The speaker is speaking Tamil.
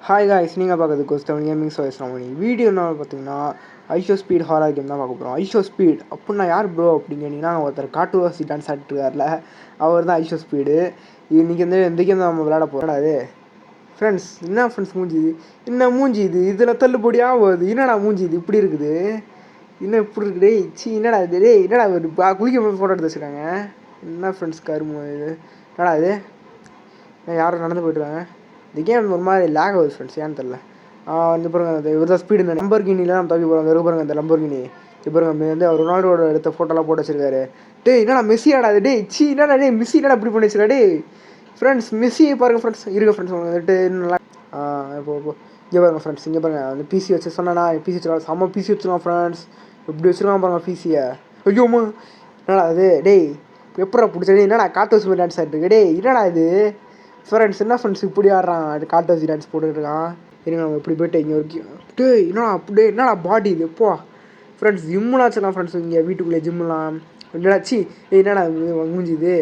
ஹாய் காய்ஸ், நீங்கள் பார்க்குறது கோஸ்டவன் கேமிங் சோய்ஸ் ராமணி. வீடியோ என்ன பார்த்தீங்கன்னா ஐஷோ ஸ்பீட் ஹாரர் கேம் தான் பார்க்க போகிறோம். ஐஷோ ஸ்பீட் அப்படின்னா யார் ப்ரோ அப்படின்னு கேட்டிங்கன்னா, ஒருத்தர் காட்டுவாசி டான்ஸ் ஆடிட்டுருக்காருல, அவர் தான் ஐஷோ ஸ்பீடு. இன்றைக்கி இந்த கேம் தான் நம்ம விளையாட போகிறோம். அது ஃப்ரெண்ட்ஸ், என்ன ஃப்ரெண்ட்ஸ் மூஞ்சி என்ன மூஞ்சி இது, இதில் தள்ளுபடியாக வருது. என்னடா மூஞ்சி இது இப்படி இருக்குது, இன்னும் இப்படி இருக்குது. என்னடா இது, என்னடா ஒரு குளிக்க போய் ஃபோட்டோ எடுத்து வச்சுருக்காங்க. என்ன ஃப்ரெண்ட்ஸ் கருமோ இது, என்னடா இது, யாரும் நடந்து போய்ட்டுருக்காங்க. இந்த கேம் ஒரு மாதிரி லேக் ஆகுது ஃப்ரெண்ட்ஸ், ஏன்னு தெரில. வந்து பாருங்கள், அந்த இவர் தான் ஸ்பீடு. இந்த லம்பர்கினிலாம் நம்ம தப்பி போகிறோம். வெறும் பாருங்கள், இந்த லம்பர்கினி இப்போ பாருங்க, வந்து அவர் ரொனால்டோட எடுத்த ஃபோட்டோலாம் போட்டு வச்சிருக்காரு. என்னடா மெஸ்ஸி ஆடாது என்னடா மெஸ்ஸி என்னடா இப்படி பண்ணி வச்சிருக்கா ஃப்ரெண்ட்ஸ். மெஸ்ஸியை பாருங்கள் ஃப்ரெண்ட்ஸ், இருக்க ஃப்ரெண்ட்ஸ் வந்துட்டு நல்லா இப்போ இங்கே பாருங்கள் ஃப்ரெண்ட்ஸ், இங்கே பாருங்கள் அந்த பிசி வச்சு சொன்னா பிசி வச்சுருவாங்க. செம்ம பிசி வச்சுருவான் ஃப்ரெண்ட்ஸ், இப்படி வச்சுருவான் பாருங்கள் பிசியை. ஐயோம்மா, என்னடா அது எப்படா பிடிச்சது, என்னடா காட்டு வச்சு டான்ஸ் ஆகிட்டு என்னடா இது ஃப்ரெண்ட்ஸ். என்ன ஃப்ரெண்ட்ஸ் இப்படி ஆடுறான், அது காட்டு வச்சு டான்ஸ் போட்டுருக்கான். இருங்க நம்ம இப்படி போய்ட்டு இங்கே வரைக்கும் என்னடா அப்படியே என்னடா பாடி இது எப்போ ஃப்ரெண்ட்ஸ். ஜிம்முலாம் வச்சுக்கலாம் ஃப்ரெண்ட்ஸ், இங்கே வீட்டுக்குள்ளே ஜிம்முலாம் என்னடாச்சு. என்னடா மூஞ்சி இது,